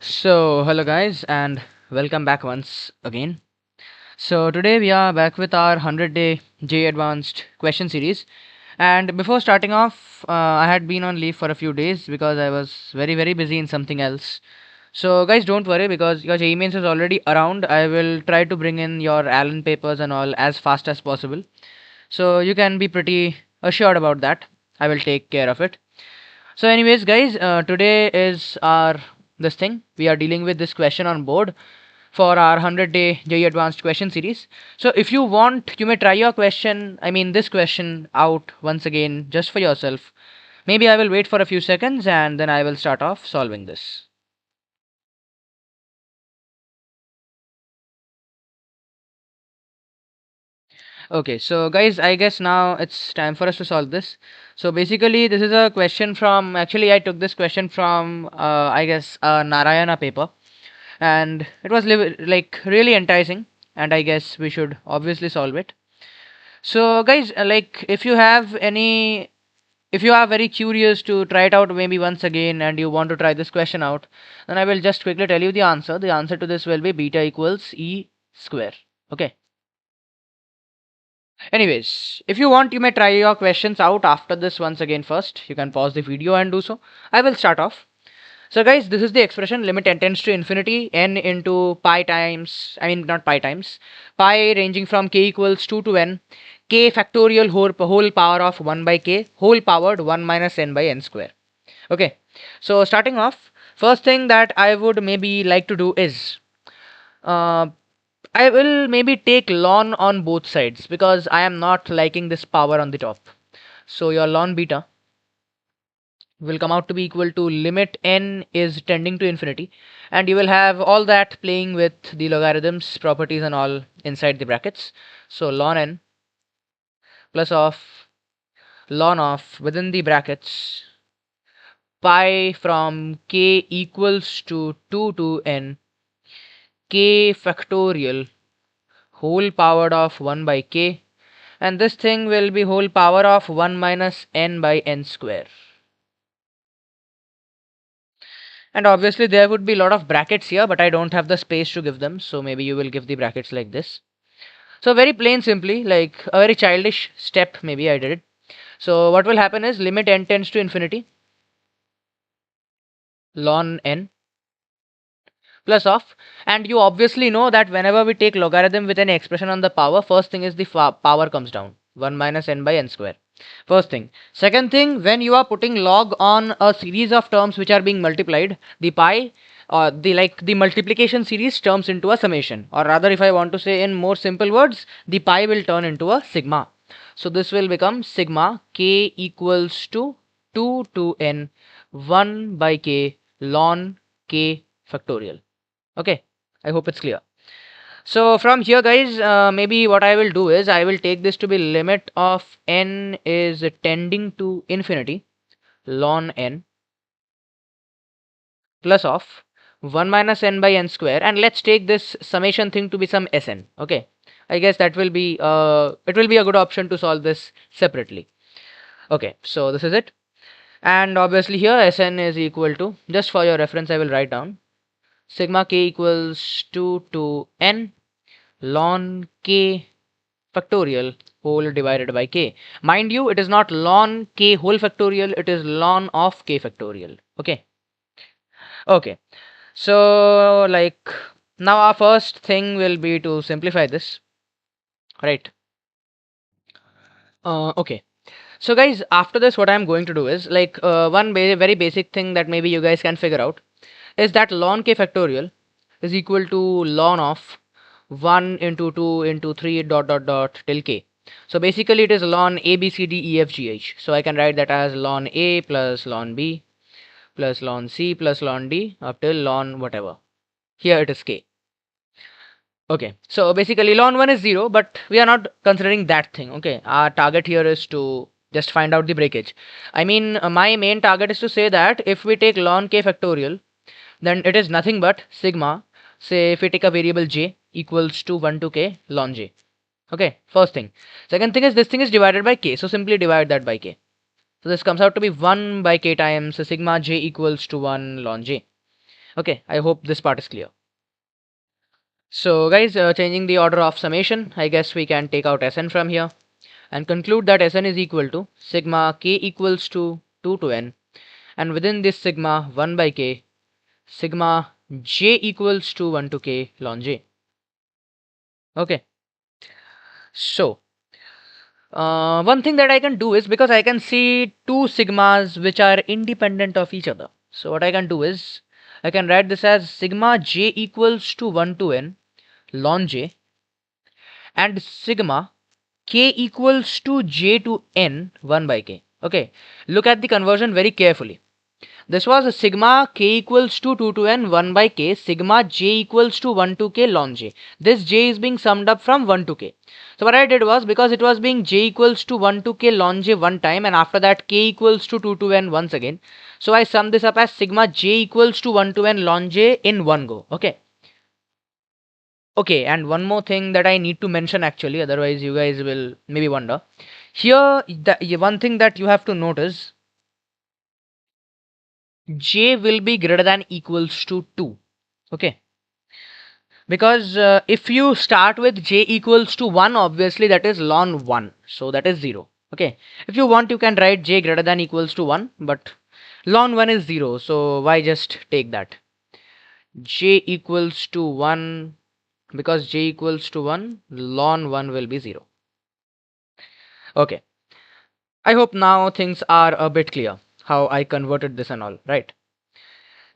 So, hello guys, and welcome back once again. So, today we are back with our 100-day JEE Advanced question series. And before starting off, I had been on leave for a few days because I was very busy in something else. So, guys, don't worry because your JEE mains is already around. I will try to bring in your Allen papers and all as fast as possible. So, you can be pretty assured about that. I will take care of it. So, anyways, guys, today is our this thing. We are dealing with this question on board for our 100-day JEE Advanced question series. So, if you want, you may try your question. I mean, this question out once again just for yourself. Maybe I will wait for a few seconds and then I will start off solving this. Okay, so guys, I guess now it's time for us to solve this. So basically, this is a question from. Actually, I took this question from I guess a Narayana paper, and it was like really enticing, and I guess we should obviously solve it. So guys, like if you are very curious to try it out maybe once again and you want to try this question out, then I will just quickly tell you the answer. The answer to this will be beta equals e square. Okay. Anyways, if you want, you may try your questions out after this once again first. You can pause the video and do so. I will start off. So guys, this is the expression limit n tends to infinity n into pi times, I mean not pi times, pi ranging from k equals 2 to n, k factorial whole power of 1 by k, whole powered 1 minus n by n square. Okay, so starting off, first thing that I would maybe like to do is, uh, I will maybe take ln on both sides because I am not liking this power on the top. So your ln beta will come out to be equal to limit n is tending to infinity, and you will have all that playing with the logarithms properties and all inside the brackets. So ln n plus of ln of within the brackets pi from k equals to 2 to n k factorial whole powered of 1 by k, and this thing will be whole power of 1 minus n by n square. And obviously there would be a lot of brackets here, but I don't have the space to give them, so maybe you will give the brackets like this. So very plain simply, like a very childish step maybe I did it. So what will happen is limit n tends to infinity ln n plus of, and you obviously know that whenever we take logarithm with any expression on the power, first thing is the power comes down, 1 minus n by n square. First thing. Second thing, when you are putting log on a series of terms which are being multiplied, the pi or the multiplication series turns into a summation, or rather if I want to say in more simple words, the pi will turn into a sigma. So this will become sigma k equals to 2 to n 1 by k ln k factorial. Okay, I hope it's clear. So from here guys, maybe what I will do is I will take this to be limit of n is tending to infinity ln n plus of 1 minus n by n square, and let's take this summation thing to be some Sn. Okay, I guess that will be it will be a good option to solve this separately. Okay, so this is it, and obviously here Sn is equal to, just for your reference I will write down, sigma k equals 2 to n ln k factorial whole divided by k. Mind you, it is not ln k whole factorial, it is ln of k factorial. Okay. Okay. So like now our first thing will be to simplify this. Right. Okay. So guys, after this what I'm going to do is like one very basic thing that maybe you guys can figure out is that ln k factorial is equal to ln of 1 into 2 into 3 dot till k. So basically it is ln a b c d e f g h. So I can write that as ln a plus ln b plus ln c plus ln d up till ln whatever. Here it is k. Okay, so basically ln 1 is 0, but we are not considering that thing. Okay, our target here is to just find out the breakage. I mean, my main target is to say that if we take ln k factorial, then it is nothing but sigma, say if we take a variable j equals to 1 to k ln j. Okay, first thing. Second thing is this thing is divided by k, so simply divide that by k. So this comes out to be 1 by k times sigma j equals to 1 ln j. Okay, I hope this part is clear. So guys, changing the order of summation, I guess we can take out Sn from here and conclude that Sn is equal to sigma k equals to 2 to n, and within this sigma 1 by k, sigma j equals to 1 to k ln j. Okay, so one thing that I can do is, because I can see two sigmas which are independent of each other, so what I can do is I can write this as sigma j equals to 1 to n ln j, and sigma k equals to j to n 1 by k. Okay, look at the conversion very carefully. This was a sigma k equals to 2 to n 1 by k, sigma j equals to 1 to k ln j. This j is being summed up from 1 to k. So what I did was, because it was being j equals to 1 to k ln j one time, and after that k equals to 2 to n once again, so I summed this up as sigma j equals to 1 to n ln j in one go. Okay. Okay, and one more thing that I need to mention actually, otherwise you guys will maybe wonder. Here, the one thing that you have to notice, j will be greater than equals to 2. Okay, because if you start with j equals to 1, obviously that is ln 1, so that is 0. Okay, if you want you can write j greater than equals to 1, but ln 1 is 0, so why just take that? J equals to 1, because j equals to 1, ln 1 will be 0. Okay, I hope now things are a bit clear how I converted this and all, right?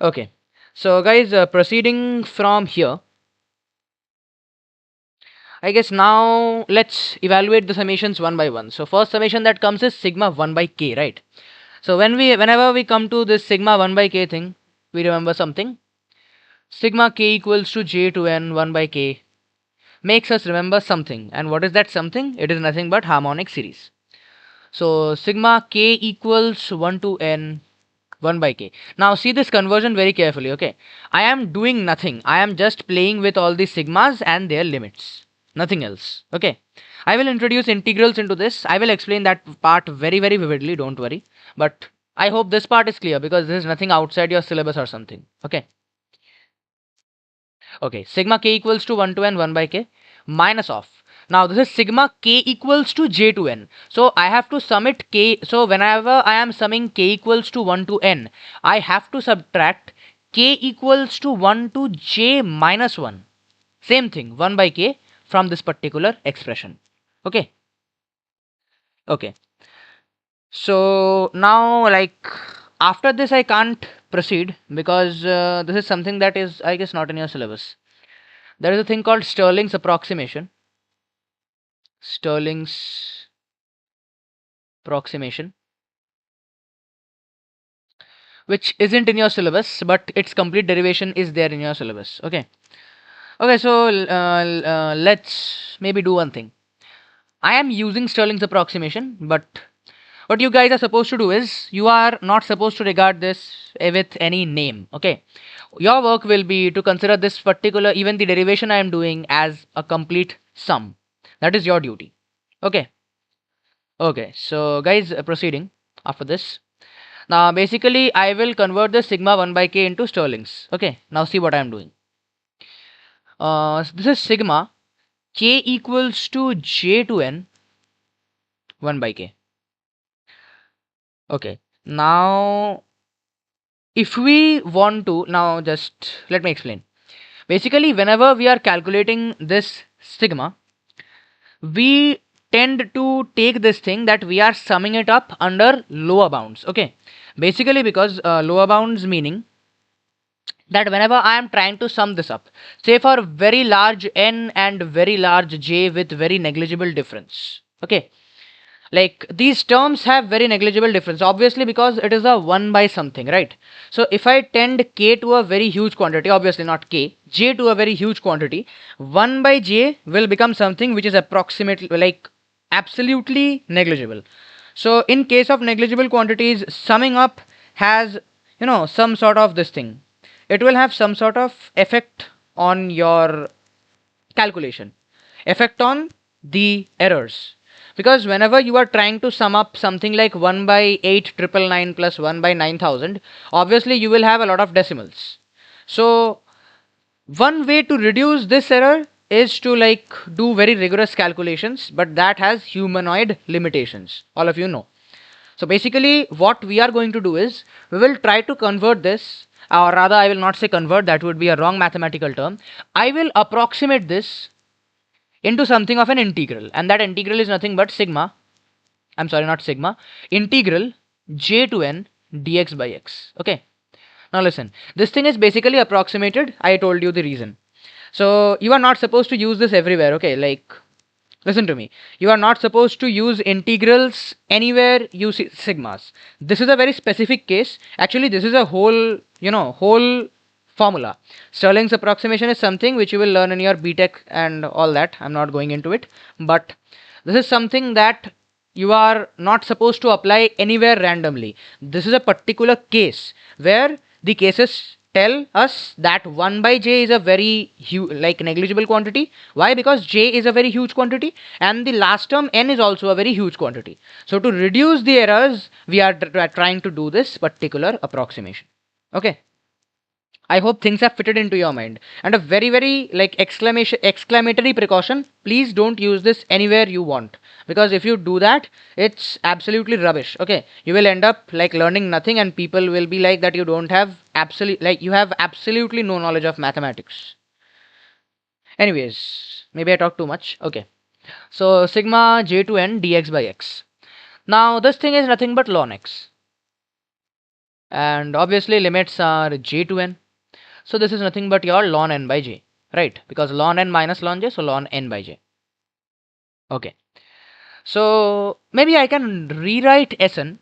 Okay, so guys, proceeding from here, I guess now let's evaluate the summations one by one. So first summation that comes is sigma 1 by k, right? So whenever we come to this sigma 1 by k thing, we remember something. Sigma k equals to j to n 1 by k makes us remember something. And what is that something? It is nothing but harmonic series. So sigma k equals 1 to n 1 by k. Now see this conversion very carefully. Okay, I am doing nothing. I am just playing with all the sigmas and their limits. Nothing else. Okay, I will introduce integrals into this. I will explain that part very vividly. Don't worry. But I hope this part is clear, because this is nothing outside your syllabus or something. Okay. Okay, sigma k equals to 1 to n 1 by k minus of. Now this is sigma k equals to j to n. So I have to sum it k. So whenever I am summing k equals to 1 to n, I have to subtract k equals to 1 to j minus 1. Same thing, 1 by k from this particular expression. Okay. Okay. So now, like, after this I can't proceed, because this is something that is, I guess, not in your syllabus. There is a thing called Stirling's approximation. Stirling's approximation, which isn't in your syllabus, but its complete derivation is there in your syllabus. Okay. Okay, so let's maybe do one thing. I am using Stirling's approximation, but what you guys are supposed to do is, you are not supposed to regard this with any name. Okay, your work will be to consider this particular, even the derivation I am doing, as a complete sum. That is your duty. Okay. Okay, so guys, proceeding after this. Now basically I will convert the sigma 1 by k into Stirling's. Okay, now see what I am doing. This is sigma k equals to j to n 1 by k. Okay, now if we want to, now just let me explain. Basically, whenever we are calculating this sigma, we tend to take this thing that we are summing it up under lower bounds. Okay, basically because lower bounds meaning that whenever I am trying to sum this up, say for very large n and very large j with very negligible difference. Okay, like these terms have very negligible difference, obviously, because it is a 1 by something, right? So if I tend k to a very huge quantity, obviously not k, j to a very huge quantity, 1 by j will become something which is approximately, like, absolutely negligible. So in case of negligible quantities, summing up has, some sort of this thing. It will have some sort of effect on your calculation, effect on the errors, because whenever you are trying to sum up something like 1 by 8,999 plus 1 by 9,000, obviously you will have a lot of decimals. So one way to reduce this error is to like do very rigorous calculations, but that has humanoid limitations. All of you know. So basically what we are going to do is we will try to convert this, or rather I will not say convert, that would be a wrong mathematical term. I will approximate this into something of an integral, and that integral is nothing but sigma, I'm sorry, not sigma, integral j to n dx by x. Okay. Now listen, this thing is basically approximated. I told you the reason. So you are not supposed to use this everywhere. Okay, like listen to me. You are not supposed to use integrals anywhere you see sigmas. This is a very specific case. Actually, this is a whole, whole formula. Stirling's approximation is something which you will learn in your BTech and all that. I'm not going into it, but this is something that you are not supposed to apply anywhere randomly. This is a particular case where the cases tell us that 1 by j is a very like negligible quantity. Why? Because j is a very huge quantity and the last term n is also a very huge quantity. So to reduce the errors, we are trying to do this particular approximation. Okay. I hope things have fitted into your mind. And a very, very like exclamatory precaution, please don't use this anywhere you want. Because if you do that, it's absolutely rubbish. Okay. You will end up like learning nothing and people will be like that you don't have you have absolutely no knowledge of mathematics. Anyways, maybe I talked too much. Okay. So sigma j to n dx by x. Now this thing is nothing but ln x. And obviously limits are j to n. So this is nothing but your ln n by j, right? Because ln n minus ln j, so ln n by j. Okay. So maybe I can rewrite Sn.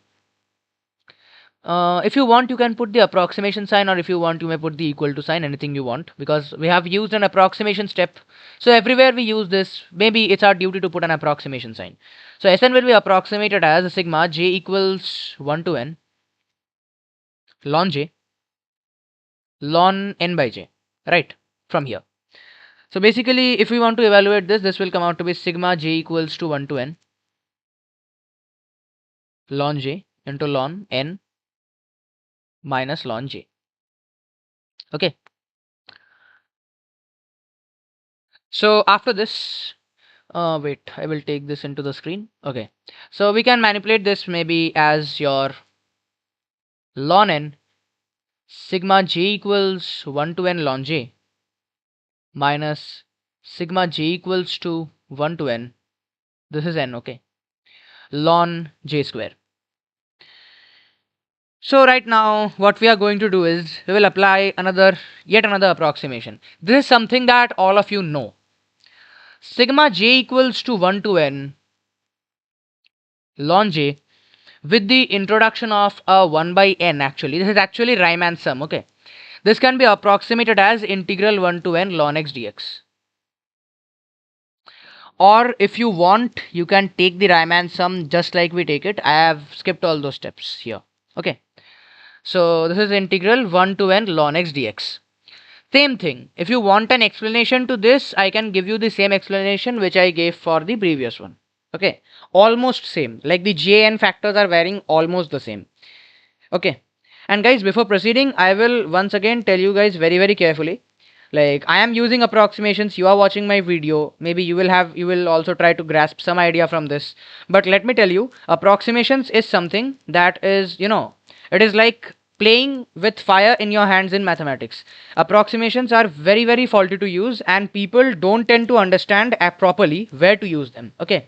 If you want, you can put the approximation sign, or if you want, you may put the equal to sign, anything you want, because we have used an approximation step. So everywhere we use this, maybe it's our duty to put an approximation sign. So Sn will be approximated as sigma j equals 1 to n ln j ln n by j, right? From here. So basically, if we want to evaluate this, this will come out to be sigma j equals to 1 to n ln j into ln n minus ln j. Okay. So after this, wait, I will take this into the screen. Okay. So we can manipulate this maybe as your ln n sigma j equals 1 to n ln j minus sigma j equals to 1 to n. This is n, okay. Ln j square. So right now what we are going to do is we will apply yet another approximation. This is something that all of you know. Sigma j equals to 1 to n ln j with the introduction of a 1 by n. Actually this is actually Riemann sum. Okay, this can be approximated as integral 1 to n ln x dx. Or if you want, you can take the Riemann sum just like we take it. I have skipped all those steps here. Okay. So this is integral 1 to n ln x dx. Same thing. If you want an explanation to this, I can give you the same explanation which I gave for the previous one. Okay. Almost same. Like the j n factors are varying almost the same. Okay. And guys, before proceeding, I will once again tell you guys very, very carefully. Like I am using approximations, you are watching my video, maybe you will also try to grasp some idea from this. But let me tell you, approximations is something that is, it is like playing with fire in your hands in mathematics. Approximations are very, very faulty to use and people don't tend to understand properly where to use them. Okay.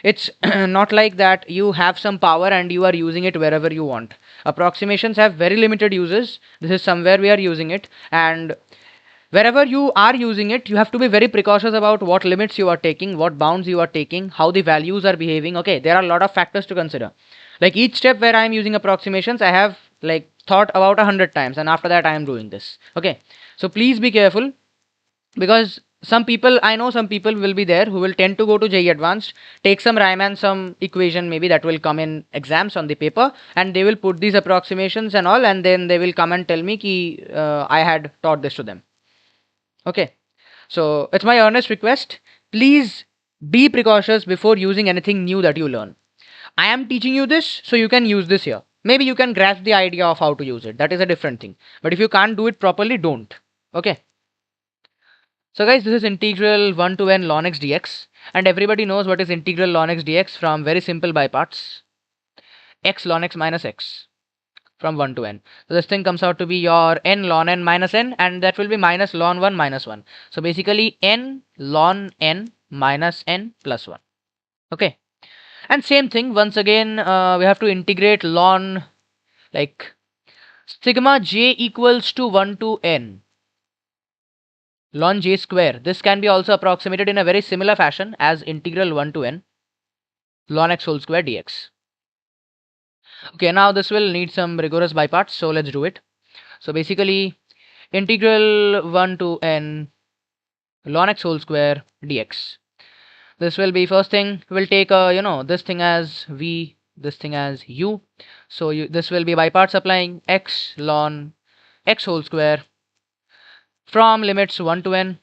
It's not like that you have some power and you are using it wherever you want. Approximations have very limited uses. This is somewhere we are using it, and wherever you are using it, you have to be very precautious about what limits you are taking, what bounds you are taking, how the values are behaving. Okay, there are a lot of factors to consider. Like each step where I am using approximations, I have like thought about 100 times, and after that I am doing this. Okay, so please be careful, because I know some people will be there who will tend to go to JEE Advanced, take some Riemann sum equation maybe that will come in exams on the paper, and they will put these approximations and all, and then they will come and tell me ki I had taught this to them. Okay, so it's my earnest request, please be precautious before using anything new that you learn. I am teaching you this so you can use this here. Maybe you can grasp the idea of how to use it. That is a different thing. But if you can't do it properly, don't. Okay. So guys, this is integral 1 to n ln x dx. And everybody knows what is integral ln x dx from very simple by parts. X ln x minus x from 1 to n. So this thing comes out to be your n ln n minus n, and that will be minus ln 1 minus 1. So basically n ln n minus n plus 1. Okay. And same thing, once again, we have to integrate ln, like, sigma j equals to 1 to n ln j square. This can be also approximated in a very similar fashion as integral 1 to n ln x whole square dx. Okay, now this will need some rigorous by parts, so let's do it. So basically, integral 1 to n ln x whole square dx. This will be, first thing, we'll take this thing as v, this thing as u. So this will be by parts applying x ln x whole square from limits 1 to n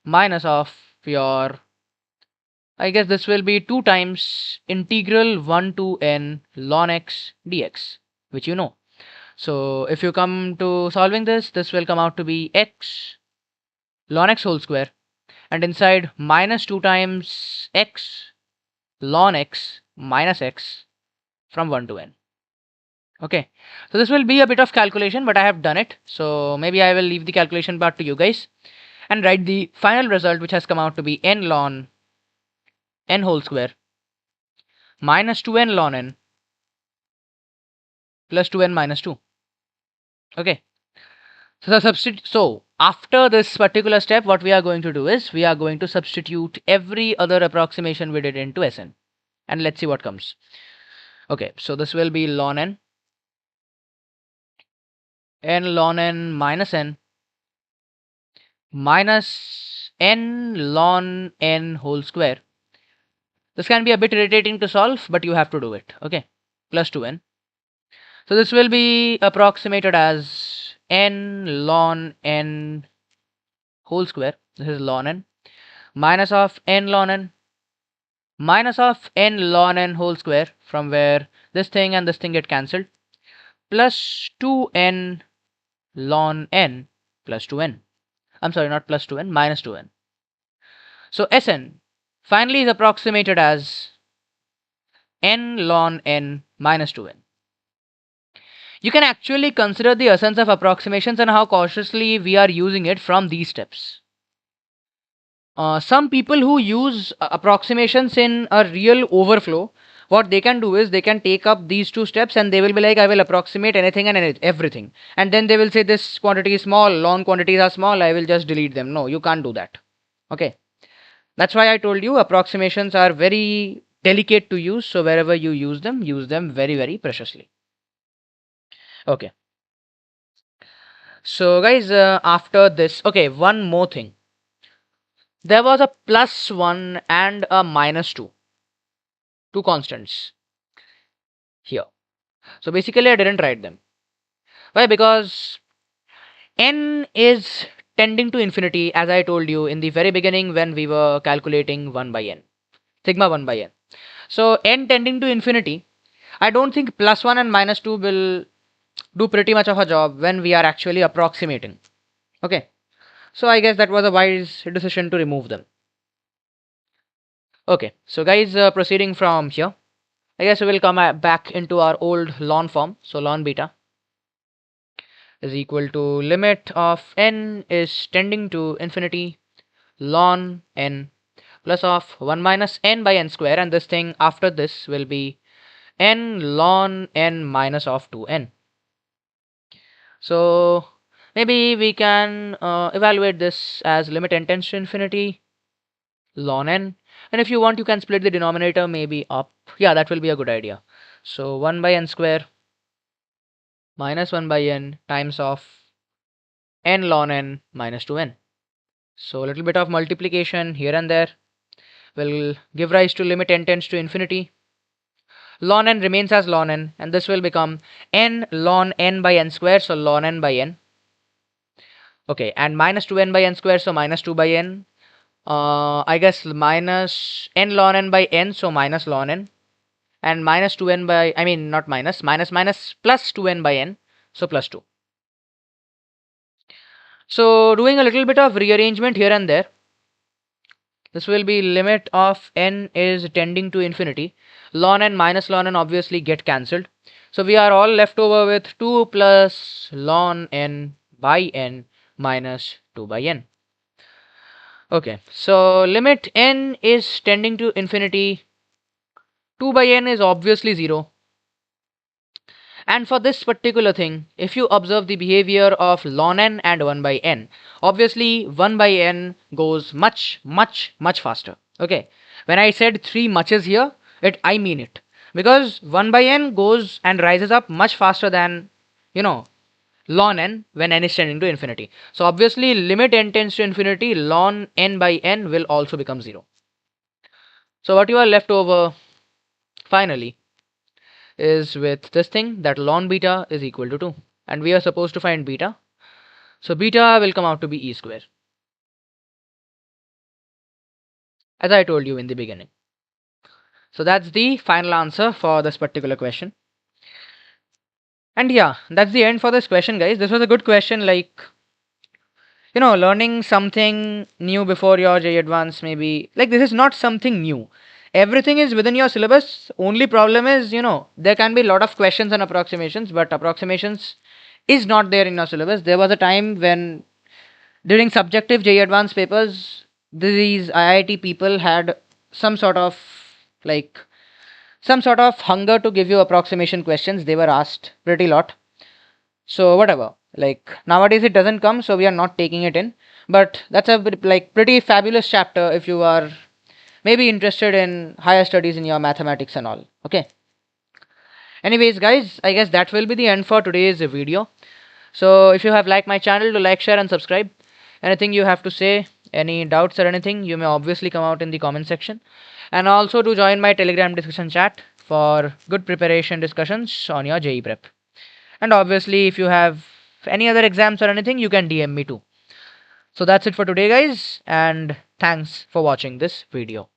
minus of your, I guess this will be 2 times integral 1 to n ln x dx, which you know. So if you come to solving this, this will come out to be x ln x whole square, and inside minus 2 times x ln x minus x from 1 to n. Okay, so this will be a bit of calculation, but I have done it. So maybe I will leave the calculation part to you guys and write the final result, which has come out to be n ln n whole square minus 2n ln n plus 2n minus 2. Okay, so after this particular step, what we are going to do is we are going to substitute every other approximation we did into Sn, and let's see what comes. Okay, so this will be ln n ln n minus n minus n ln n whole square. This can be a bit irritating to solve, but you have to do it. Okay, plus 2n. So this will be approximated as n ln n whole square. This is ln n minus of n ln n minus of n ln n whole square, from where this thing and this thing get cancelled, plus 2n ln n plus 2n. I'm sorry, not plus 2n, minus 2n. So Sn finally is approximated as n ln n minus 2n. You can actually consider the essence of approximations and how cautiously we are using it from these steps. Some people who use approximations in a real overflow, what they can do is they can take up these two steps and they will be like, I will approximate anything and everything. And then they will say this quantity is small, long quantities are small, I will just delete them. No, you can't do that. Okay. That's why I told you approximations are very delicate to use. So wherever you use them very, very preciously. Okay. So guys, after this, okay, one more thing. There was a plus 1 and a minus 2. Two constants here. So basically I didn't write them. Why? Because n is tending to infinity, as I told you in the very beginning when we were calculating 1 by n. Sigma 1 by n. So n tending to infinity, I don't think plus 1 and minus 2 will do pretty much of a job when we are actually approximating. Okay. So I guess that was a wise decision to remove them. Okay. So guys, proceeding from here, I guess we will come back into our old ln form. So ln beta is equal to limit of n is tending to infinity ln n plus of 1 minus n by n square, and this thing after this will be n ln n minus of 2n. So maybe we can evaluate this as limit n tends to infinity ln n, and if you want you can split the denominator maybe up. Yeah, that will be a good idea. So 1 by n square minus 1 by n times of n ln n minus 2n. So a little bit of multiplication here and there will give rise to limit n tends to infinity. Ln n remains as ln n, and this will become n ln n by n square, so ln n by n. Okay, and minus 2n by n square, so minus 2 by n. I guess minus n ln n by n, so minus ln n. and minus 2n by, I mean not minus, minus plus 2n by n, so plus 2. So doing a little bit of rearrangement here and there, this will be limit of n is tending to infinity. Ln n minus ln n obviously get cancelled. So we are all left over with 2 plus ln n by n minus 2 by n. Okay, so limit n is tending to infinity. 2 by n is obviously 0. And for this particular thing, if you observe the behavior of ln n and 1 by n, obviously 1 by n goes much, much, much faster. Okay, when I said three muches here, I mean it. Because 1 by n goes and rises up much faster than, ln n when n is tending to infinity. So obviously limit n tends to infinity, ln n by n will also become 0. So what you are left over finally is with this thing, that ln beta is equal to 2, and we are supposed to find beta. So beta will come out to be e square, as I told you in the beginning. So that's the final answer for this particular question. And yeah, that's the end for this question, guys. This was a good question, like, learning something new before your JEE Advanced, maybe, like, this is not something new. Everything is within your syllabus. Only problem is, there can be a lot of questions and approximations, but approximations is not there in your syllabus. There was a time when during subjective JEE Advanced papers, these IIT people had some sort of, like, some sort of hunger to give you approximation questions. They were asked pretty lot. So whatever, like, nowadays it doesn't come, so we are not taking it in. But that's a like pretty fabulous chapter if you are maybe interested in higher studies in your mathematics and all. Okay. Anyways, guys, I guess that will be the end for today's video. So if you have liked my channel, to like, share and subscribe. Anything you have to say, any doubts or anything, you may obviously come out in the comment section. And also to join my Telegram discussion chat for good preparation discussions on your JEE prep. And obviously, if you have any other exams or anything, you can DM me too. So that's it for today, guys, and thanks for watching this video.